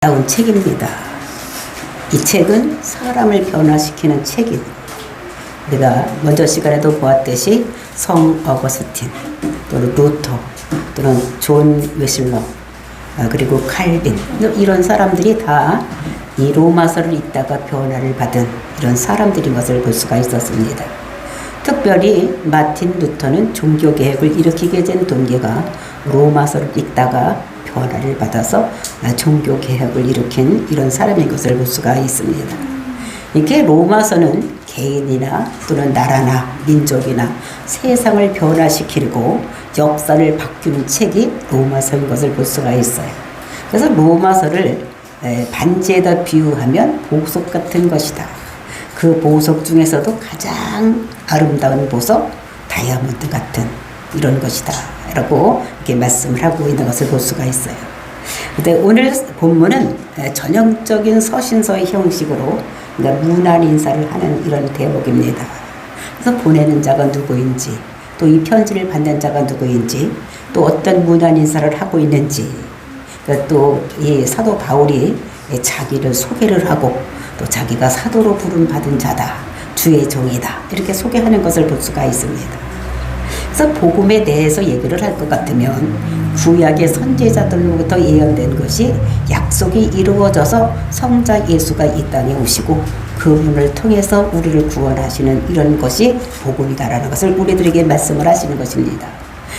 나온 책입니다. 이 책은 사람을 변화시키는 책입니다. 우리가 먼저 시간에도 보았듯이 성 어거스틴 또는 루터 또는 존 웨슬러 그리고 칼빈 이런 사람들이 다 이 로마서를 읽다가 변화를 받은 이런 사람들인 것을 볼 수가 있었습니다. 특별히 마틴 루터는 종교개혁을 일으키게 된 동기가 로마서를 읽다가 변화를 받아서 종교개혁을 일으킨 이런 사람인 것을 볼 수가 있습니다. 이렇게 로마서는 개인이나 또는 나라나 민족이나 세상을 변화시키고 역사를 바꾸는 책이 로마서인 것을 볼 수가 있어요. 그래서 로마서를 반지에다 비유하면 보석 같은 것이다. 그 보석 중에서도 가장 아름다운 보석, 다이아몬드 같은 이런 것이다 라고 이렇게 말씀을 하고 있는 것을 볼 수가 있어요. 근데 오늘 본문은 전형적인 서신서의 형식으로 그러니까 문안 인사를 하는 이런 대목입니다. 그래서 보내는 자가 누구인지, 또 이 편지를 받는 자가 누구인지, 또 어떤 문안 인사를 하고 있는지, 또 이 사도 바울이 자기를 소개를 하고 또 자기가 사도로 부름 받은 자다, 주의 종이다 이렇게 소개하는 것을 볼 수가 있습니다. 그래서 복음에 대해서 얘기를 할 것 같으면 구약의 선지자들로부터 예언된 것이 약속이 이루어져서 성자 예수가 이 땅에 오시고 그분을 통해서 우리를 구원하시는 이런 것이 복음이다라는 것을 우리들에게 말씀을 하시는 것입니다.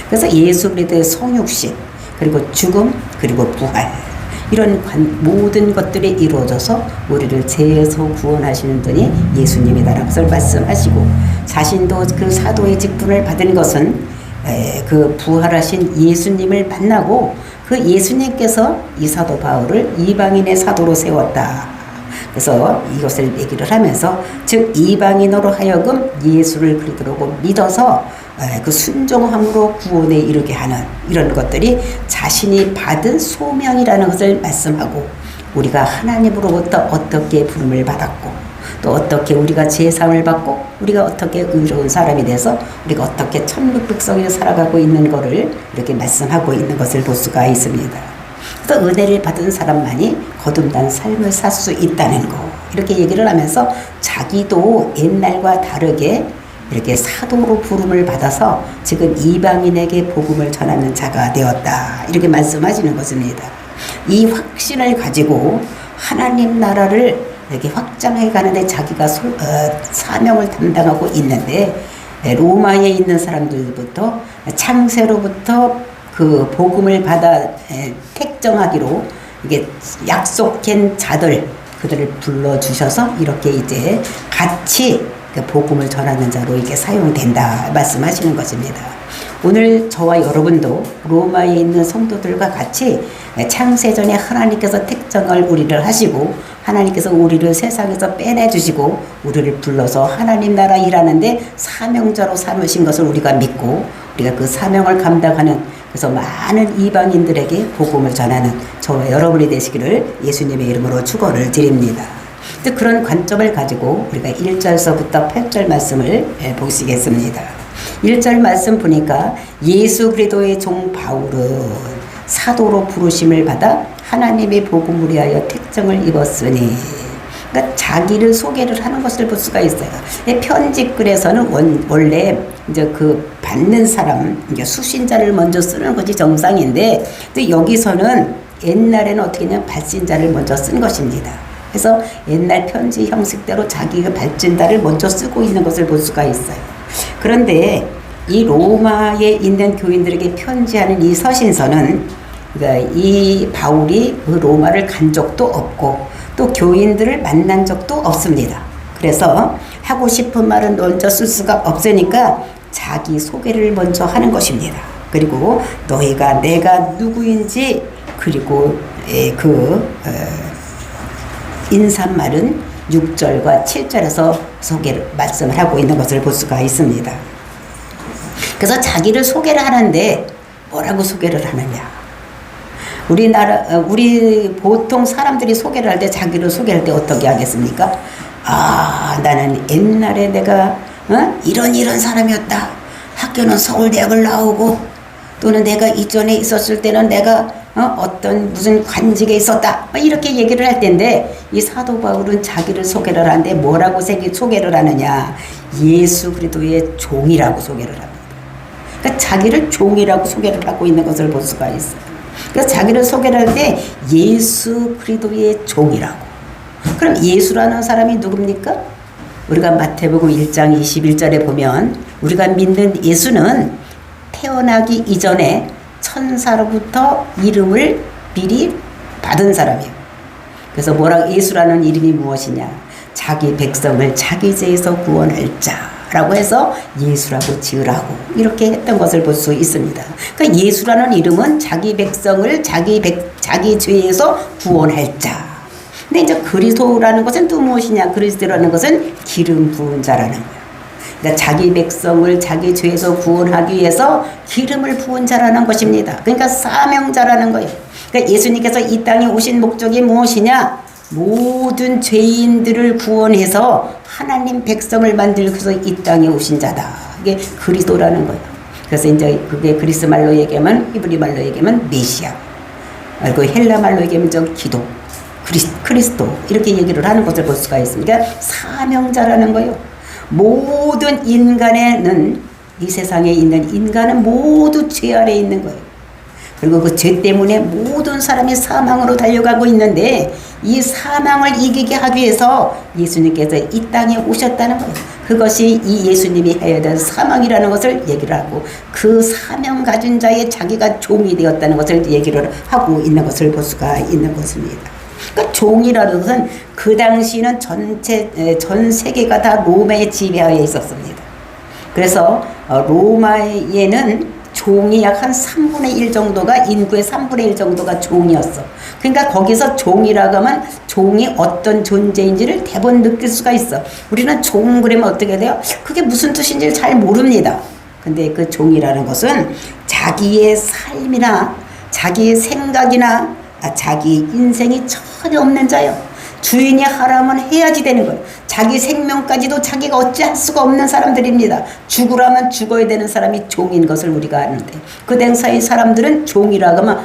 그래서 예수 그리스도의 성육신 그리고 죽음 그리고 부활 이런 모든 것들이 이루어져서 우리를 죄에서 구원하시는 분이 예수님이다라는 것을 말씀하시고 자신도 그 사도의 직분을 받은 것은 그 부활하신 예수님을 만나고 그 예수님께서 이 사도 바울을 이방인의 사도로 세웠다. 그래서 이것을 얘기를 하면서 즉 이방인으로 하여금 예수를 그리스도로 믿어서 그 순종함으로 구원에 이르게 하는 이런 것들이 자신이 받은 소명이라는 것을 말씀하고 우리가 하나님으로부터 어떻게 부름을 받았고 또 어떻게 우리가 제사함을 받고 우리가 어떻게 의로운 사람이 돼서 우리가 어떻게 천국 백성이 살아가고 있는 것을 이렇게 말씀하고 있는 것을 볼 수가 있습니다. 그래서 은혜를 받은 사람만이 거듭난 삶을 살 수 있다는 거 이렇게 얘기를 하면서 자기도 옛날과 다르게 이렇게 사도로 부름을 받아서 지금 이방인에게 복음을 전하는 자가 되었다 이렇게 말씀하시는 것입니다. 이 확신을 가지고 하나님 나라를 이렇게 확장해 가는데 자기가 사명을 담당하고 있는데 로마에 있는 사람들부터 창세로부터 그 복음을 받아 택정하기로 이게 약속한 자들 그들을 불러 주셔서 이렇게 이제 같이 그 복음을 전하는 자로 이게 사용된다 말씀하시는 것입니다. 오늘 저와 여러분도 로마에 있는 성도들과 같이 창세전에 하나님께서 택정을 우리를 하시고 하나님께서 우리를 세상에서 빼내주시고 우리를 불러서 하나님 나라 일하는데 사명자로 삼으신 것을 우리가 믿고 우리가 그 사명을 감당하는 그래서 많은 이방인들에게 복음을 전하는 저와 여러분이 되시기를 예수님의 이름으로 축원을 드립니다. 그런 관점을 가지고 우리가 1절서부터 8절 말씀을 보시겠습니다. 1절 말씀 보니까 예수 그리스도의 종 바울은 사도로 부르심을 받아 하나님의 복음을 위하여 택정을 입었으니 그러니까 자기를 소개를 하는 것을 볼 수가 있어요. 편집글에서는 원래 이제 그 받는 사람, 이제 수신자를 먼저 쓰는 것이 정상인데 또 여기서는 옛날에는 어떻게 했냐면 발신자를 먼저 쓴 것입니다. 그래서 옛날 편지 형식대로 자기가 발진다를 먼저 쓰고 있는 것을 볼 수가 있어요. 그런데 이 로마에 있는 교인들에게 편지하는 이 서신서는 그러니까 이 바울이 그 로마를 간 적도 없고 또 교인들을 만난 적도 없습니다. 그래서 하고 싶은 말은 먼저 쓸 수가 없으니까 자기 소개를 먼저 하는 것입니다. 그리고 너희가 내가 누구인지 그리고 인사말은 6절과 7절에서 소개를 말씀을 하고 있는 것을 볼 수가 있습니다. 그래서 자기를 소개를 하는데 뭐라고 소개를 하느냐? 우리 보통 사람들이 소개를 할 때 자기를 소개할 때 어떻게 하겠습니까? 나는 옛날에 내가 이런 사람이었다. 학교는 서울대학을 나오고 또는 내가 이전에 있었을 때는 내가 어떤 무슨 관직에 있었다 이렇게 얘기를 할 텐데, 이 사도 바울은 자기를 소개를 하는데 뭐라고 소개를 하느냐, 예수 그리스도의 종이라고 소개를 합니다. 그러니까 자기를 종이라고 소개를 하고 있는 것을 볼 수가 있어요. 그래서 자기를 소개를 할 때 예수 그리스도의 종이라고. 그럼 예수라는 사람이 누굽니까? 우리가 마태복음 1장 21절에 보면 우리가 믿는 예수는 태어나기 이전에 천사로부터 이름을 미리 받은 사람이에요. 그래서 예수라는 이름이 무엇이냐? 자기 백성을 자기 죄에서 구원할 자라고 해서 예수라고 지으라고 이렇게 했던 것을 볼 수 있습니다. 그러니까 예수라는 이름은 자기 백성을 자기 죄에서 구원할 자. 근데 이제 그리스도라는 것은 또 무엇이냐? 그리스도라는 것은 기름 부은 자라는 거예요. 그러니까 자기 백성을 자기 죄에서 구원하기 위해서 기름을 부은 자라는 것입니다. 그러니까 사명자라는 거예요. 그러니까 예수님께서 이 땅에 오신 목적이 무엇이냐? 모든 죄인들을 구원해서 하나님 백성을 만들기 위해서 이 땅에 오신 자다. 이게 그리스도라는 거예요. 그래서 이제 그게 그리스 말로 얘기하면, 히브리 말로 얘기하면 메시아, 그리고 헬라 말로 얘기하면 기도, 그리스도 이렇게 얘기를 하는 것을 볼 수가 있습니다. 그러니까 사명자라는 거예요. 모든 인간에는, 이 세상에 있는 인간은 모두 죄 아래에 있는 거예요. 그리고 그 죄 때문에 모든 사람이 사망으로 달려가고 있는데, 이 사망을 이기게 하기 위해서 예수님께서 이 땅에 오셨다는 거예요. 그것이 이 예수님이 해야 될 사명이라는 것을 얘기를 하고, 그 사명 가진 자의 자기가 종이 되었다는 것을 얘기를 하고 있는 것을 볼 수가 있는 것입니다. 그러니까 종이라는 것은 그 당시는 전 세계가 다 로마의 지배하에 있었습니다. 그래서 로마에는 종이 약 한 3분의 1 정도가, 인구의 3분의 1 정도가 종이었어. 그러니까 거기서 종이라고 하면 종이 어떤 존재인지를 대부분 느낄 수가 있어. 우리는 종 그러면 어떻게 돼요? 그게 무슨 뜻인지 잘 모릅니다. 근데 그 종이라는 것은 자기의 삶이나 자기의 생각이나 자기 인생이 전혀 없는 자요. 주인이 하라면 해야지 되는 거예요. 자기 생명까지도 자기가 어찌할 수가 없는 사람들입니다. 죽으라면 죽어야 되는 사람이 종인 것을 우리가 아는데, 그 당시의 사람들은 종이라고 하면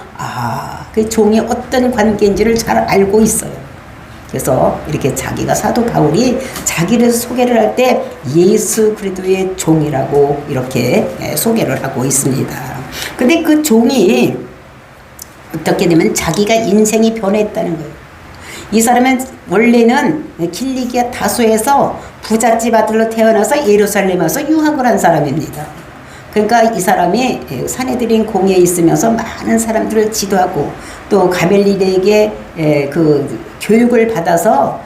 그 종이 어떤 관계인지를 잘 알고 있어요. 그래서 이렇게 자기가, 사도 바울이 자기를 소개를 할 때 예수 그리스도의 종이라고 이렇게 소개를 하고 있습니다. 근데 그 종이 어떻게 되면 자기가 인생이 변했다는 거예요. 이 사람은 원래는 길리기아 다소에서 부잣집 아들로 태어나서 예루살렘에 와서 유학을 한 사람입니다. 그러니까 이 사람이 사내들인 공회에 있으면서 많은 사람들을 지도하고, 또 가멜리엘에게 그 교육을 받아서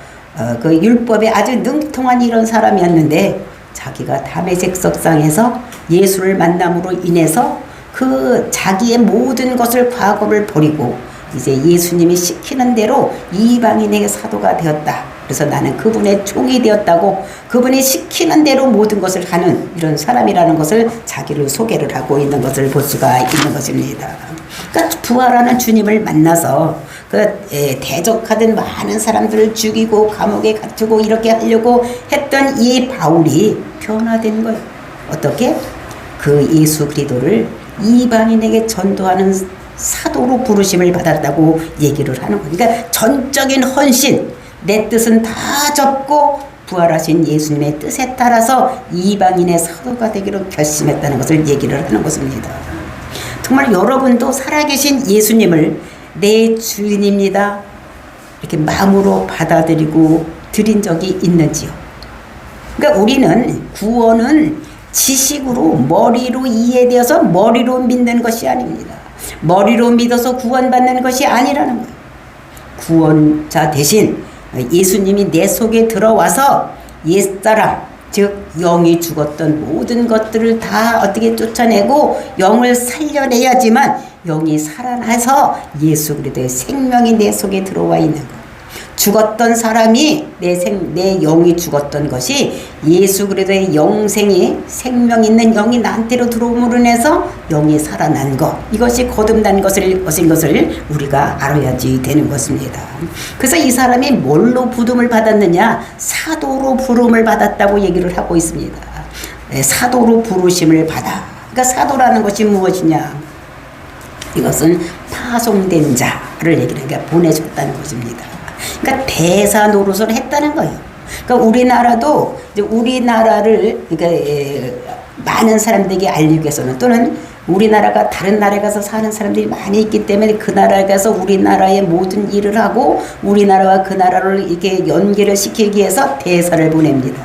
그 율법에 아주 능통한 이런 사람이었는데, 자기가 다메섹 석상에서 예수를 만남으로 인해서 그 자기의 모든 것을, 과거를 버리고 이제 예수님이 시키는 대로 이방인에게 사도가 되었다. 그래서 나는 그분의 종이 되었다고, 그분이 시키는 대로 모든 것을 하는 이런 사람이라는 것을 자기를 소개를 하고 있는 것을 볼 수가 있는 것입니다. 그러니까 부활하는 주님을 만나서 대적하던 많은 사람들을 죽이고 감옥에 갇히고 이렇게 하려고 했던 이 바울이 변화된 거예요. 어떻게? 그 예수 그리스도를 이방인에게 전도하는 사도로 부르심을 받았다고 얘기를 하는 거예요. 그러니까 전적인 헌신, 내 뜻은 다 접고 부활하신 예수님의 뜻에 따라서 이방인의 사도가 되기로 결심했다는 것을 얘기를 하는 것입니다. 정말 여러분도 살아계신 예수님을 내 주인입니다, 이렇게 마음으로 받아들이고 드린 적이 있는지요? 그러니까 우리는 구원은 지식으로, 머리로 이해되어서 머리로 믿는 것이 아닙니다. 머리로 믿어서 구원받는 것이 아니라는 거예요. 구원자 대신 예수님이 내 속에 들어와서 옛사람, 즉 영이 죽었던 모든 것들을 다 어떻게 쫓아내고 영을 살려내야지만 영이 살아나서 예수 그리스도의 생명이 내 속에 들어와 있는 것. 죽었던 사람이 내 영이 죽었던 것이 예수 그리스도의 영생이, 생명 있는 영이 나한테로 들어옴으로 인해서 영이 살아난 것, 이것이 거듭난 것인 것을 우리가 알아야지 되는 것입니다. 그래서 이 사람이 뭘로 부름을 받았느냐? 사도로 부름을 받았다고 얘기를 하고 있습니다. 사도로 부르심을 받아. 그러니까 사도라는 것이 무엇이냐? 이것은 파송된 자를 얘기하는 게 보내줬다는 것입니다. 그러니까 대사 노릇을 했다는 거예요. 그러니까 우리나라도 이제 우리나라를 그러니까 많은 사람들에게 알리기 위해서는 또는 우리나라가 다른 나라에 가서 사는 사람들이 많이 있기 때문에 그 나라에 가서 우리나라의 모든 일을 하고 우리나라와 그 나라를 이렇게 연계를 시키기 위해서 대사를 보냅니다.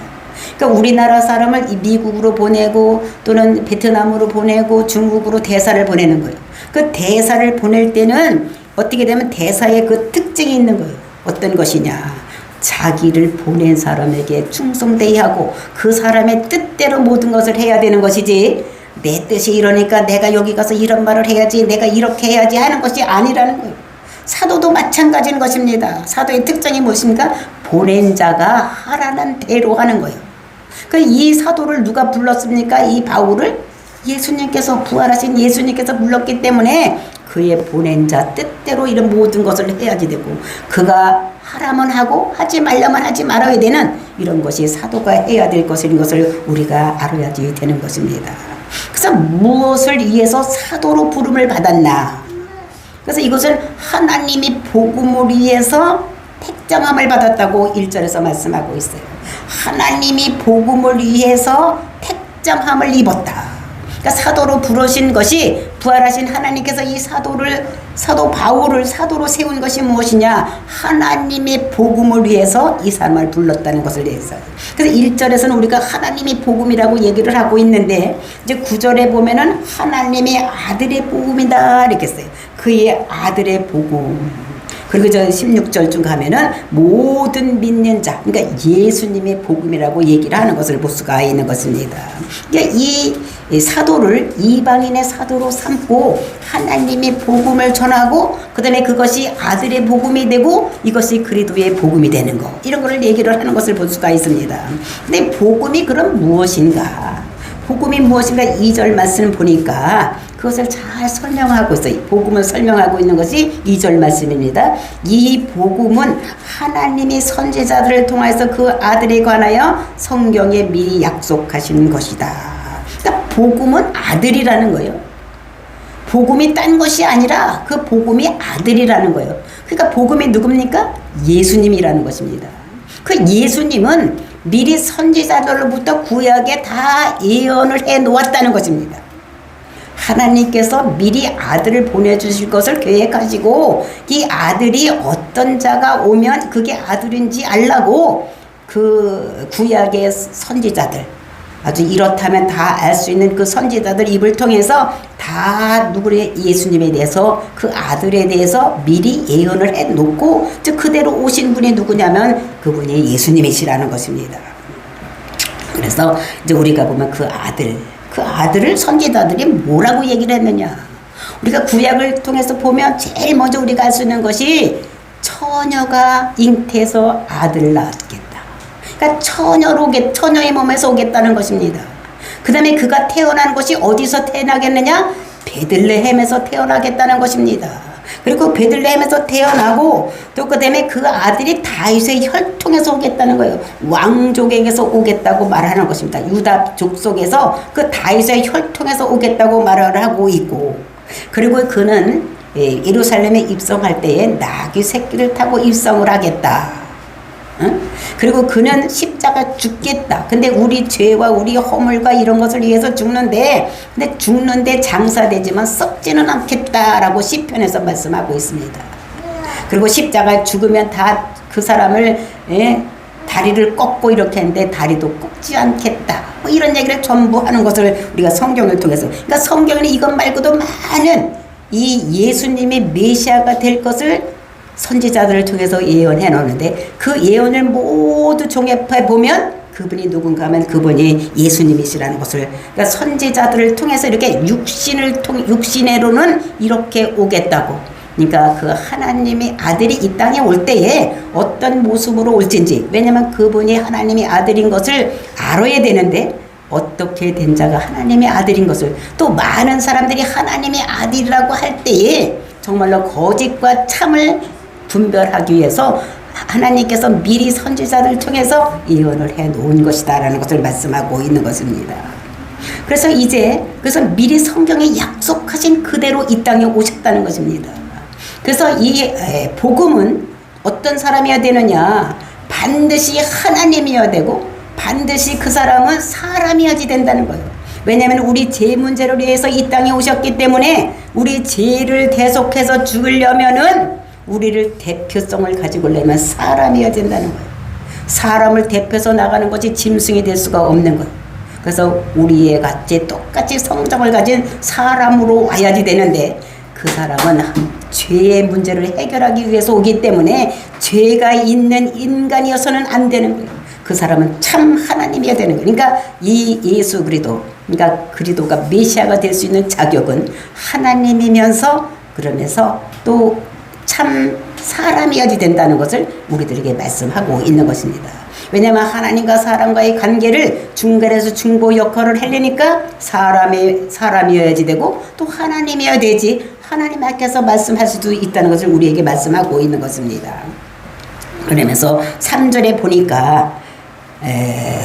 그러니까 우리나라 사람을 미국으로 보내고 또는 베트남으로 보내고 중국으로 대사를 보내는 거예요. 그 대사를 보낼 때는 어떻게 되면 대사의 그 특징이 있는 거예요. 어떤 것이냐. 자기를 보낸 사람에게 충성되어야 하고 그 사람의 뜻대로 모든 것을 해야 되는 것이지 내 뜻이 이러니까 내가 여기 가서 이런 말을 해야지 내가 이렇게 해야지 하는 것이 아니라는 거예요. 사도도 마찬가지인 것입니다. 사도의 특징이 무엇입니까? 보낸 자가 하라는 대로 하는 거예요. 이 사도를 누가 불렀습니까? 이 바울을 예수님께서 부활하신 예수님께서 불렀기 때문에 그의 보낸 자 뜻대로 이런 모든 것을 해야지 되고 그가 하라면 하고 하지 말라면 하지 말아야 되는 이런 것이 사도가 해야 될 것인 것을 우리가 알아야지 되는 것입니다. 그래서 무엇을 위해서 사도로 부름을 받았나? 그래서 이것을 하나님이 복음을 위해서 택정함을 받았다고 1절에서 말씀하고 있어요. 하나님이 복음을 위해서 택정함을 입었다. 그러니까 사도로 부르신 것이 부활하신 하나님께서 이 사도 바울을 사도로 세운 것이 무엇이냐? 하나님의 복음을 위해서 이 사람을 불렀다는 것을 얘기했어요. 그래서 1절에서는 우리가 하나님의 복음이라고 얘기를 하고 있는데 이제 9절에 보면은 하나님의 아들의 복음이다 이렇게 써요. 그의 아들의 복음. 그리고 저 16절쯤 가면은 모든 믿는 자, 그러니까 예수님의 복음이라고 얘기를 하는 것을 볼 수가 있는 것입니다. 그러니까 이 사도를 이방인의 사도로 삼고 하나님의 복음을 전하고 그 다음에 그것이 아들의 복음이 되고 이것이 그리스도의 복음이 되는 것 이런 거를 얘기를 하는 것을 볼 수가 있습니다. 근데 복음이 그럼 무엇인가? 복음이 무엇인가 2절 말씀 보니까 그것을 잘 설명하고 있어요. 복음을 설명하고 있는 것이 2절 말씀입니다. 이 복음은 하나님의 선지자들을 통해서 그 아들에 관하여 성경에 미리 약속하신 것이다. 그러니까 복음은 아들이라는 거예요. 복음이 딴 것이 아니라 그 복음이 아들이라는 거예요. 그러니까 복음이 누굽니까? 예수님이라는 것입니다. 그 예수님은 미리 선지자들로부터 구약에 다 예언을 해 놓았다는 것입니다. 하나님께서 미리 아들을 보내주실 것을 계획하시고 이 아들이 어떤 자가 오면 그게 아들인지 알라고 그 구약의 선지자들 아주 이렇다면 다 알 수 있는 그 선지자들 입을 통해서 다 누구의 예수님에 대해서 그 아들에 대해서 미리 예언을 해놓고 즉 그대로 오신 분이 누구냐면 그분이 예수님이시라는 것입니다. 그래서 이제 우리가 보면 그 아들을 선지자들이 뭐라고 얘기를 했느냐. 우리가 구약을 통해서 보면 제일 먼저 우리가 알 수 있는 것이 처녀가 잉태해서 아들을 낳았겠다. 그러니까 처녀의 몸에서 오겠다는 것입니다. 그 다음에 그가 태어난 것이 어디서 태어나겠느냐? 베들레헴에서 태어나겠다는 것입니다. 그리고 베들레헴에서 태어나고 또 그 다음에 그 아들이 다윗의 혈통에서 오겠다는 거예요. 왕족에게서 오겠다고 말하는 것입니다. 유다 족속에서 그 다윗의 혈통에서 오겠다고 말을 하고 있고 그리고 그는 예루살렘에 입성할 때에 나귀 새끼를 타고 입성을 하겠다. 응? 그리고 그는 십자가 죽겠다. 근데 우리 죄와 우리 허물과 이런 것을 위해서 죽는데 장사되지만 썩지는 않겠다라고 시편에서 말씀하고 있습니다. 그리고 십자가 죽으면 다 그 사람을 다리를 꺾고 이렇게 했는데 다리도 꺾지 않겠다. 뭐 이런 얘기를 전부 하는 것을 우리가 성경을 통해서 그러니까 성경에는 이것 말고도 많은 이 예수님이 메시아가 될 것을 선지자들을 통해서 예언해 놓는데 그 예언을 모두 종합해 보면 그분이 누군가 하면 그분이 예수님이시라는 것을 그러니까 선지자들을 통해서 이렇게 육신으로는 이렇게 오겠다고 그러니까 그 하나님의 아들이 이 땅에 올 때에 어떤 모습으로 올진지 왜냐하면 그분이 하나님의 아들인 것을 알아야 되는데 어떻게 된 자가 하나님의 아들인 것을 또 많은 사람들이 하나님의 아들이라고 할 때에 정말로 거짓과 참을 분별하기 위해서 하나님께서 미리 선지자들을 통해서 예언을 해 놓은 것이다라는 것을 말씀하고 있는 것입니다. 그래서 그래서 미리 성경에 약속하신 그대로 이 땅에 오셨다는 것입니다. 그래서 이 복음은 어떤 사람이어야 되느냐? 반드시 하나님이어야 되고 반드시 그 사람은 사람이어야지 된다는 거예요. 왜냐하면 우리 죄 문제를 위해서 이 땅에 오셨기 때문에 우리 죄를 대속해서 죽으려면은 우리를 대표성을 가지고 오려면 사람이어야 된다는 거예요. 사람을 대표해서 나가는 것이 짐승이 될 수가 없는 거예요. 그래서 우리의 같이 똑같이 성정을 가진 사람으로 와야지 되는데 그 사람은 죄의 문제를 해결하기 위해서 오기 때문에 죄가 있는 인간이어서는 안 되는 거예요. 그 사람은 참 하나님이어야 되는 거예요. 그러니까 이 예수 그리스도, 그러니까 그리스도가 메시아가 될 수 있는 자격은 하나님이면서 그러면서 또 참 사람이어야 된다는 것을 우리들에게 말씀하고 있는 것입니다. 왜냐하면 하나님과 사람과의 관계를 중간에서 중보 역할을 하려니까 사람이어야지 되고 또 하나님이어야 되지, 하나님 앞에서 말씀할 수도 있다는 것을 우리에게 말씀하고 있는 것입니다. 그러면서 3절에 보니까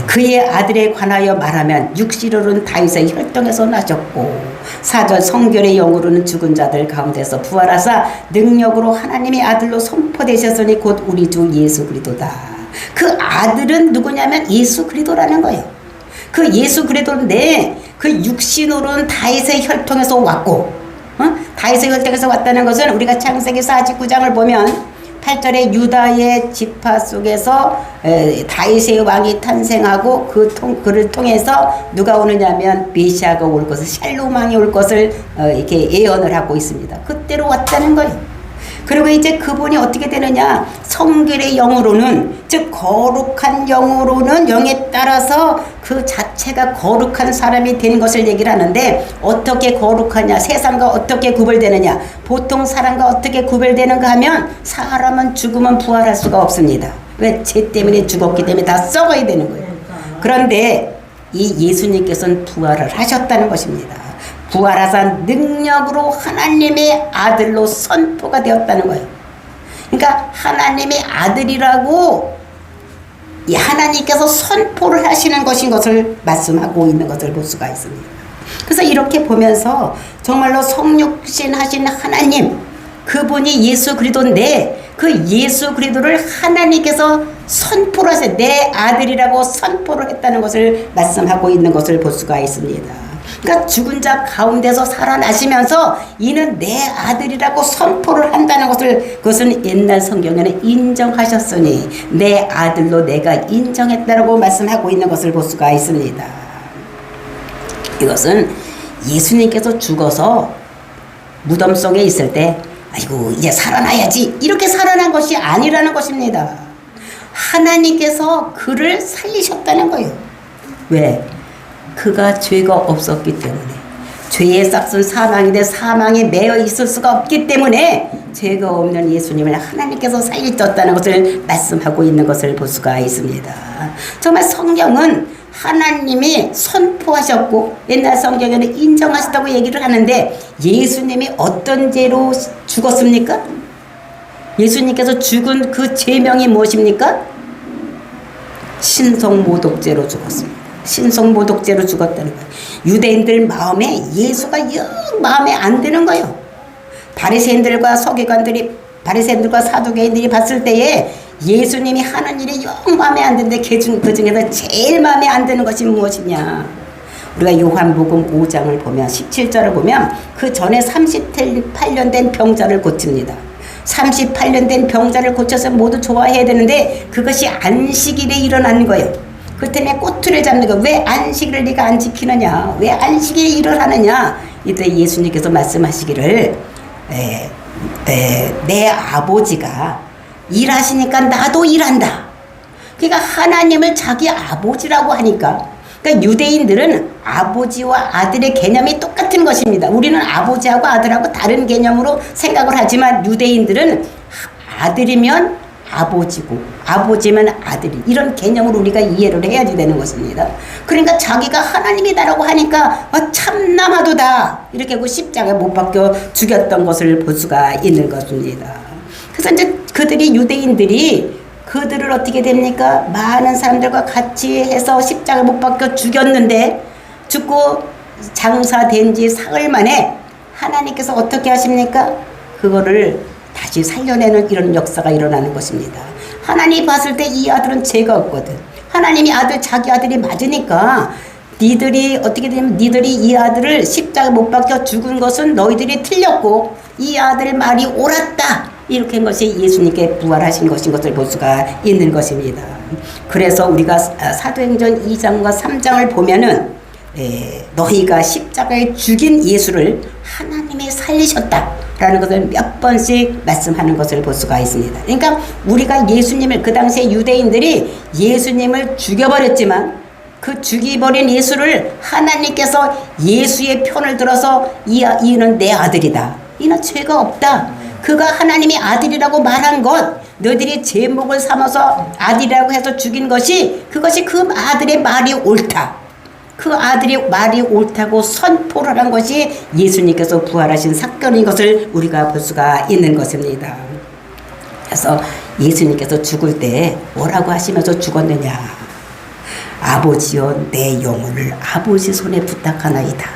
그의 아들에 관하여 말하면 육시로는 다윗의 혈통에서 나셨고 4절 성결의 영으로는 죽은 자들 가운데서 부활하사 능력으로 하나님의 아들로 선포되셨으니 곧 우리 주 예수 그리스도다. 그 아들은 누구냐면 예수 그리스도라는 거예요. 그 예수 그리스도인데 그 육신으로는 다윗의 혈통에서 왔고 다윗의 혈통에서 왔다는 것은 우리가 창세기 49장을 보면 8절에 유다의 지파 속에서 다윗의 왕이 탄생하고 그를 통해서 누가 오느냐면 메시아가 올 것을, 샬롬 왕이 올 것을 이렇게 예언을 하고 있습니다. 그때로 왔다는 거예요. 그리고 이제 그분이 어떻게 되느냐? 성결의 영으로는, 즉 거룩한 영으로는 영에 따라서 그 자체가 거룩한 사람이 되는 것을 얘기를 하는데 어떻게 거룩하냐? 세상과 어떻게 구별되느냐? 보통 사람과 어떻게 구별되는가 하면 사람은 죽으면 부활할 수가 없습니다. 왜? 죄 때문에 죽었기 때문에 다 썩어야 되는 거예요. 그런데 이 예수님께서는 부활을 하셨다는 것입니다. 부활하사 능력으로 하나님의 아들로 선포가 되었다는 거예요. 그러니까 하나님의 아들이라고 하나님께서 선포를 하시는 것인 것을 말씀하고 있는 것을 볼 수가 있습니다. 그래서 이렇게 보면서 정말로 성육신 하신 하나님, 그분이 예수 그리스도인데 그 예수 그리스도를 하나님께서 선포를 하세요. 내 아들이라고 선포를 했다는 것을 말씀하고 있는 것을 볼 수가 있습니다. 그러니까 죽은 자 가운데서 살아나시면서 이는 내 아들이라고 선포를 한다는 것을, 그것은 옛날 성경에는 인정하셨으니 내 아들로 내가 인정했다라고 말씀하고 있는 것을 볼 수가 있습니다. 이것은 예수님께서 죽어서 무덤 속에 있을 때 아이고 이제 살아나야지 이렇게 살아난 것이 아니라는 것입니다. 하나님께서 그를 살리셨다는 거예요. 왜? 그가 죄가 없었기 때문에, 죄의 싹은 사망인데 사망에 매여 있을 수가 없기 때문에 죄가 없는 예수님을 하나님께서 살리셨다는 것을 말씀하고 있는 것을 볼 수가 있습니다. 정말 성경은 하나님이 선포하셨고 옛날 성경에는 인정하셨다고 얘기를 하는데 예수님이 어떤 죄로 죽었습니까? 예수님께서 죽은 그 죄명이 무엇입니까? 신성모독죄로 죽었습니다. 신성모독죄로 죽었다는 거예요. 유대인들 마음에 예수가 영 마음에 안 드는 거예요. 바리새인들과 서기관들이, 바리새인들과 사두개인들이 봤을 때에 예수님이 하는 일이 영 마음에 안 드는데 그 중에서 제일 마음에 안 드는 것이 무엇이냐? 우리가 요한복음 5장을 보면 17절을 보면 그 전에 38년 된 병자를 고칩니다. 38년 된 병자를 고쳐서 모두 좋아해야 되는데 그것이 안식일에 일어난 거예요. 그 때문에 꼬투리를 잡는 거예요. 왜 안식일을 네가 안 지키느냐? 왜 안식일에 일을 하느냐? 이때 예수님께서 말씀하시기를 내 아버지가 일하시니까 나도 일한다. 그러니까 하나님을 자기 아버지라고 하니까, 그러니까 유대인들은 아버지와 아들의 개념이 똑같은 것입니다. 우리는 아버지하고 아들하고 다른 개념으로 생각을 하지만 유대인들은 아들이면 아버지고 아버지면 아들이, 이런 개념으로 우리가 이해를 해야지 되는 것입니다. 그러니까 자기가 하나님이다라고 하니까 참나마도다 이렇게 하고 십자가에 못 박혀 죽였던 것을 볼 수가 있는 것입니다. 그래서 이제 그들이, 유대인들이 그들을 어떻게 됩니까? 많은 사람들과 같이 해서 십자가에 못 박혀 죽였는데 죽고 장사된 지 사흘 만에 하나님께서 어떻게 하십니까? 그거를 다시 살려내는 이런 역사가 일어나는 것입니다. 하나님이 봤을 때 이 아들은 죄가 없거든. 하나님이 자기 아들이 맞으니까 니들이 어떻게 되면 니들이 이 아들을 십자가에 못 박혀 죽은 것은 너희들이 틀렸고 이 아들 말이 옳았다. 이렇게 한 것이 예수님께 부활하신 것인 것을 볼 수가 있는 것입니다. 그래서 우리가 사도행전 2장과 3장을 보면은 너희가 십자가에 죽인 예수를 하나님이 살리셨다라는 것을 몇 번씩 말씀하는 것을 볼 수가 있습니다. 그러니까 우리가 예수님을 그 당시에 유대인들이 예수님을 죽여버렸지만 그 죽이버린 예수를 하나님께서 예수의 편을 들어서 이는 내 아들이다. 이는 죄가 없다. 그가 하나님의 아들이라고 말한 것, 너희들이 제목을 삼아서 아들이라고 해서 죽인 것이 그것이 그 아들의 말이 옳다. 그 아들의 말이 옳다고 선포를 한 것이 예수님께서 부활하신 사건인 것을 우리가 볼 수가 있는 것입니다. 그래서 예수님께서 죽을 때 뭐라고 하시면서 죽었느냐? 아버지여 내 영혼을 아버지 손에 부탁하나이다.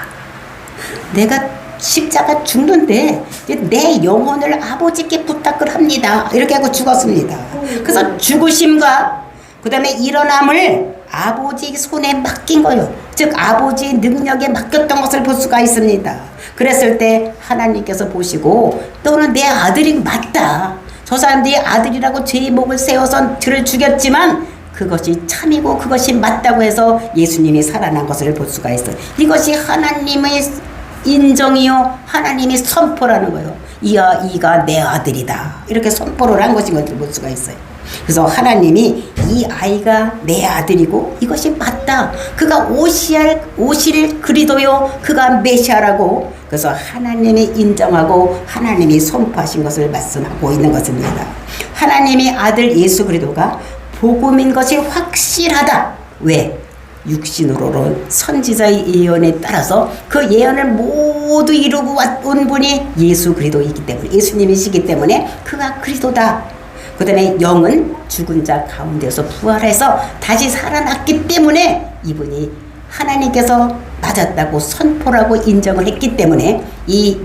내가 십자가 죽는데 내 영혼을 아버지께 부탁을 합니다. 이렇게 하고 죽었습니다. 그래서 죽으심과 그 다음에 일어남을 아버지 손에 맡긴 거예요. 즉 아버지의 능력에 맡겼던 것을 볼 수가 있습니다. 그랬을 때 하나님께서 보시고 너는 내 아들이 맞다. 저 사람들이 아들이라고 제목을 세워서 저를 죽였지만 그것이 참이고 그것이 맞다고 해서 예수님이 살아난 것을 볼 수가 있어요. 이것이 하나님의 인정이요 하나님이 선포라는 거예요. 이가 내 아들이다. 이렇게 선포를 한 것인 것을 볼 수가 있어요. 그래서 하나님이 이 아이가 내 아들이고 이것이 맞다. 그가 오실 그리도요. 그가 메시아라고. 그래서 하나님이 인정하고 하나님이 선포하신 것을 말씀하고 있는 것입니다. 하나님의 아들 예수 그리도가 복음인 것이 확실하다. 왜? 육신으로는 선지자의 예언에 따라서 그 예언을 모두 이루고 온 분이 예수 그리스도이기 때문에 예수님이시기 때문에 그가 그리스도다. 그 다음에 영은 죽은 자 가운데서 부활해서 다시 살아났기 때문에 이분이 하나님께서 맞았다고 선포하고 인정을 했기 때문에 이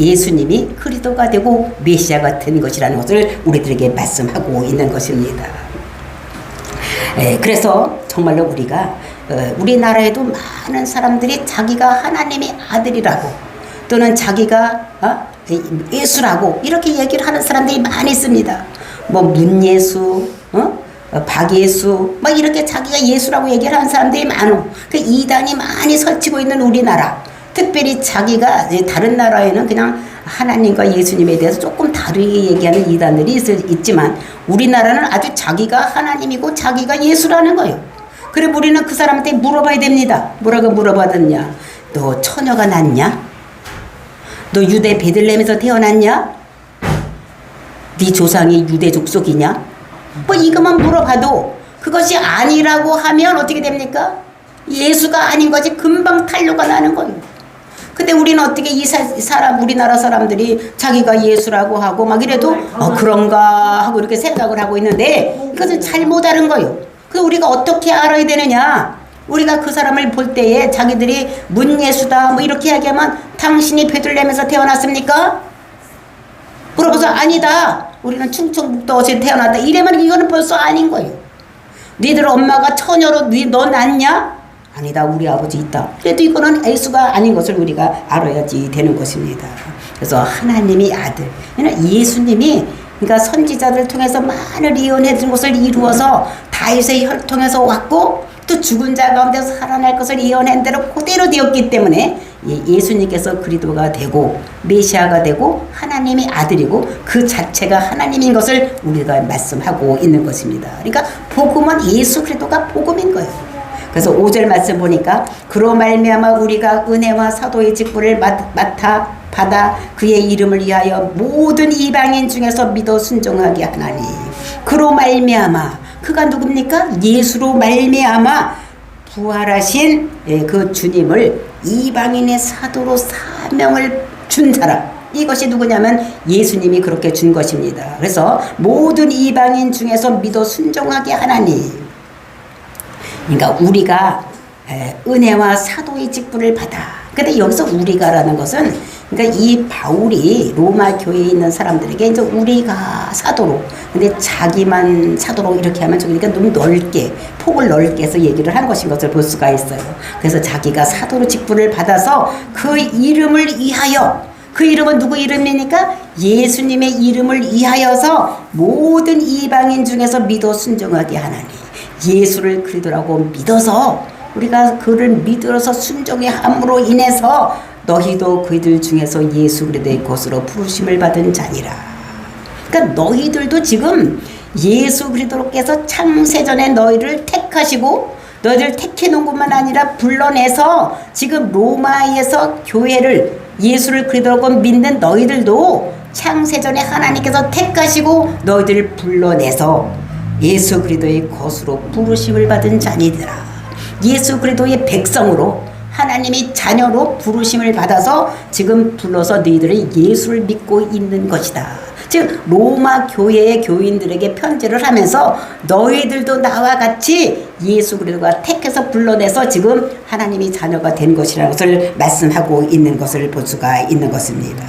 예수님이 그리스도가 되고 메시아가 된 것이라는 것을 우리들에게 말씀하고 있는 것입니다. 그래서 정말로 우리가 우리나라에도 많은 사람들이 자기가 하나님의 아들이라고 또는 자기가 예수라고 이렇게 얘기를 하는 사람들이 많이 있습니다. 뭐 문예수, 박예수 막 이렇게 자기가 예수라고 얘기를 하는 사람들이 많어. 그 이단이 많이 설치고 있는 우리나라, 특별히 자기가 다른 나라에는 그냥 하나님과 예수님에 대해서 조금 다르게 얘기하는 이단들이 있지만 우리나라는 아주 자기가 하나님이고 자기가 예수라는 거예요. 그래 우리는 그 사람한테 물어봐야 됩니다. 뭐라고 물어봤느냐? 너 처녀가 낳냐? 너 유대 베들레헴에서 태어났냐? 네 조상이 유대 족속이냐? 뭐 이것만 물어봐도 그것이 아니라고 하면 어떻게 됩니까? 예수가 아닌 것이 금방 탄로가 나는 거예요. 근데 우리는 어떻게 우리나라 사람들이 자기가 예수라고 하고 막 이래도 그런가 하고 이렇게 생각을 하고 있는데 이것은 잘못 아는 거예요. 그래서 우리가 어떻게 알아야 되느냐? 우리가 그 사람을 볼 때에 자기들이 문예수다 뭐 이렇게 얘기하면 당신이 베들레헴에서 태어났습니까? 물어봐서 아니다. 우리는 충청북도에서 태어났다. 이래만 이거는 벌써 아닌 거예요. 니들 엄마가 처녀로 너 낳냐? 아니다. 우리 아버지 있다. 그래도 이거는 예수가 아닌 것을 우리가 알아야지 되는 것입니다. 그래서 하나님이 아들, 예수님이 그러니까 선지자들 통해서 많은 예언해 준 것을 이루어서 다윗의 혈통에서 왔고 또 죽은 자 가운데서 살아날 것을 예언한 대로 그대로 되었기 때문에 예수님께서 그리스도가 되고 메시아가 되고 하나님의 아들이고 그 자체가 하나님인 것을 우리가 말씀하고 있는 것입니다. 그러니까 복음은 예수 그리스도가 복음인 거예요. 그래서 5절 말씀 보니까 그로 말미암아 우리가 은혜와 사도의 직분을 맡아 받아 그의 이름을 위하여 모든 이방인 중에서 믿어 순종하게 하나니 그로 말미암아 그가 누굽니까? 예수로 말미암아 부활하신 그 주님을 이방인의 사도로 사명을 준 사람, 이것이 누구냐면 예수님이 그렇게 준 것입니다. 그래서 모든 이방인 중에서 믿어 순종하게 하나니, 그러니까 우리가 은혜와 사도의 직분을 받아. 근데 여기서 우리가라는 것은 그러니까 이 바울이 로마 교회에 있는 사람들에게 이제 우리가 사도로, 근데 자기만 사도로 이렇게 하면 그러니까 너무 넓게 폭을 넓게 해서 얘기를 한 것인 것을 볼 수가 있어요. 그래서 자기가 사도로 직분을 받아서 그 이름을 위하여, 그 이름은 누구 이름입니까? 예수님의 이름을 위하여서 모든 이방인 중에서 믿어 순종하게 하나니, 예수를 그리스도라고 믿어서 우리가 그를 믿어서 순종의 함으로 인해서 너희도 그들 중에서 예수 그리스도의 것으로 부르심을 받은 자니라. 그러니까 너희들도 지금 예수 그리스도께서 창세전에 너희를 택하시고 너희를 택해 놓은 것만 아니라 불러내서 지금 로마에서 교회를 예수를 그리스도라고 믿는 너희들도 창세전에 하나님께서 택하시고 너희들을 불러내서 예수 그리스도의 것으로 부르심을 받은 자니라. 예수 그리스도의 백성으로 하나님의 자녀로 부르심을 받아서 지금 불러서 너희들이 예수를 믿고 있는 것이다. 즉 로마 교회의 교인들에게 편지를 하면서 너희들도 나와 같이 예수 그리스도가 택해서 불러내서 지금 하나님의 자녀가 된 것이라는 것을 말씀하고 있는 것을 볼 수가 있는 것입니다.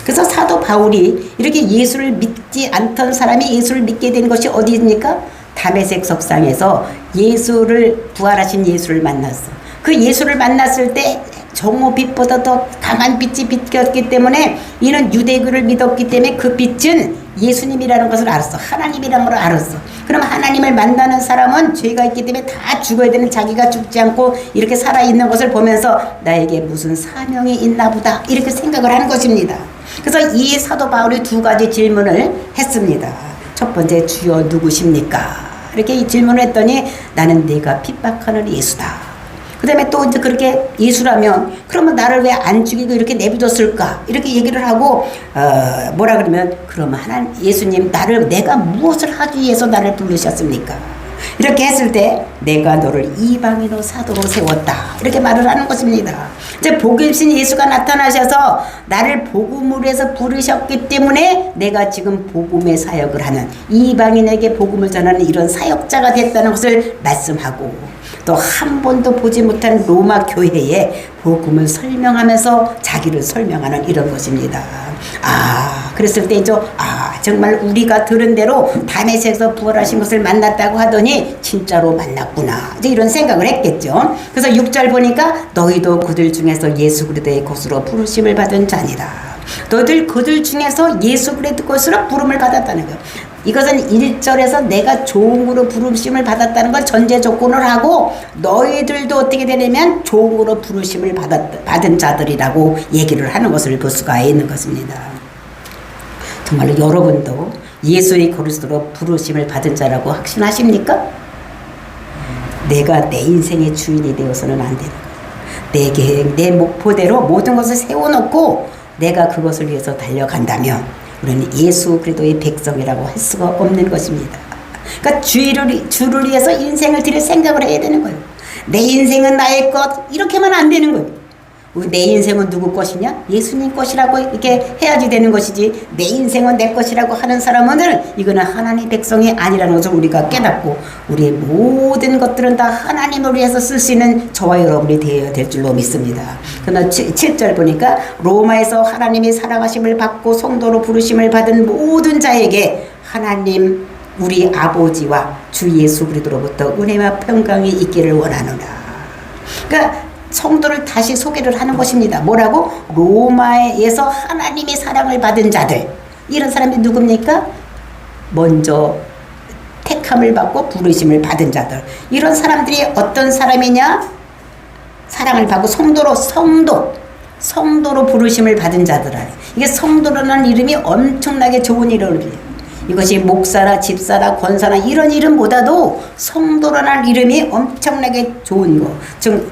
그래서 사도 바울이 이렇게 예수를 믿지 않던 사람이 예수를 믿게 된 것이 어디입니까? 다메섹 석상에서 예수를, 부활하신 예수를 만났어. 그 예수를 만났을 때 정오빛보다 더 강한 빛이 비켰기 때문에 이는 유대교를 믿었기 때문에 그 빛은 예수님이라는 것을 알았어. 하나님이라는 걸 알았어. 그럼 하나님을 만나는 사람은 죄가 있기 때문에 다 죽어야 되는 자기가 죽지 않고 이렇게 살아있는 것을 보면서 나에게 무슨 사명이 있나 보다 이렇게 생각을 하는 것입니다. 그래서 이 사도 바울이 두 가지 질문을 했습니다. 첫 번째, 주여 누구십니까? 이렇게 질문을 했더니 나는 네가 핍박하는 예수다. 그 다음에 또 이제 그렇게 예수라면 그러면 나를 왜 안 죽이고 이렇게 내비뒀을까? 이렇게 얘기를 하고 뭐라 그러면 그러면 하나님 예수님 내가 무엇을 하기 위해서 나를 부르셨습니까? 이렇게 했을 때 내가 너를 이방인으로 사도로 세웠다. 이렇게 말을 하는 것입니다. 이제 복음신 예수가 나타나셔서 나를 복음으로 해서 부르셨기 때문에 내가 지금 복음의 사역을 하는 이방인에게 복음을 전하는 이런 사역자가 됐다는 것을 말씀하고 또 한 번도 보지 못한 로마 교회에 복음을 설명하면서 자기를 설명하는 이런 것입니다. 그랬을 때 이제 정말 우리가 들은 대로 다메섹에서 부활하신 것을 만났다고 하더니 진짜로 만났구나. 이제 이런 생각을 했겠죠. 그래서 6절 보니까 너희도 그들 중에서 예수 그리스도의 것으로 부르심을 받은 자니라. 너희들 그들 중에서 예수 그리스도 것으로 부름을 받았다는 거예요. 이것은 1절에서 내가 종으로 부르심을 받았다는 걸 전제 조건을 하고 너희들도 어떻게 되냐면 종으로 부르심을 받은 자들이라고 얘기를 하는 것을 볼 수가 있는 것입니다. 정말로 여러분도 예수의 그리스도로 부르심을 받은 자라고 확신하십니까? 내가 내 인생의 주인이 되어서는 안 되는 거예요. 내 계획, 내 목표대로 모든 것을 세워놓고 내가 그것을 위해서 달려간다면 우리는 예수 그리스도의 백성이라고 할 수가 없는 것입니다. 그러니까 주를 위해서 인생을 드릴 생각을 해야 되는 거예요. 내 인생은 나의 것 이렇게만 안 되는 거예요. 내 인생은 누구 것이냐? 예수님 것이라고 이렇게 해야지 되는 것이지 내 인생은 내 것이라고 하는 사람은 이거는 하나님의 백성이 아니라는 것을 우리가 깨닫고 우리의 모든 것들은 다 하나님을 위해서 쓸 수 있는 저와 여러분이 되어야 될 줄로 믿습니다. 그러나 7절 보니까 로마에서 하나님의 사랑하심을 받고 성도로 부르심을 받은 모든 자에게 하나님 우리 아버지와 주 예수 그리스도로부터 은혜와 평강이 있기를 원하노라. 그러니까 성도를 다시 소개를 하는 것입니다. 뭐라고? 로마에서 하나님의 사랑을 받은 자들. 이런 사람이 누굽니까? 먼저 택함을 받고 부르심을 받은 자들. 이런 사람들이 어떤 사람이냐? 사랑을 받고 성도로 부르심을 받은 자들. 이게 성도라는 이름이 엄청나게 좋은 이름이에요. 이것이 목사나 집사나 권사나 이런 이름보다도 성도라는 이름이 엄청나게 좋은 거. 즉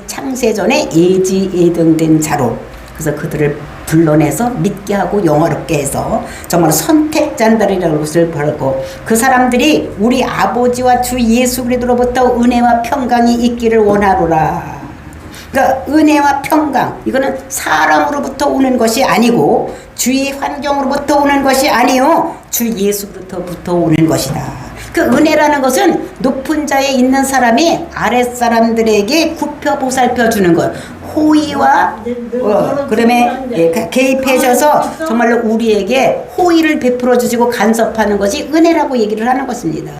창세전에 예지예등된 자로. 그래서 그들을 불러내서 믿게 하고 영화롭게 해서 정말 선택자들이라는 것을 벌고 그 사람들이 우리 아버지와 주 예수 그리스도로부터 은혜와 평강이 있기를 원하노라. 그러니까 은혜와 평강 이거는 사람으로부터 오는 것이 아니고 주위 환경으로부터 오는 것이 아니요 주 예수로부터 오는 것이다. 그 은혜라는 것은 높은 자에 있는 사람이 아랫사람들에게 굽혀 보살펴 주는 것. 호의와 그러면 개입해셔서 정말로 우리에게 호의를 베풀어 주시고 간섭하는 것이 은혜라고 얘기를 하는 것입니다.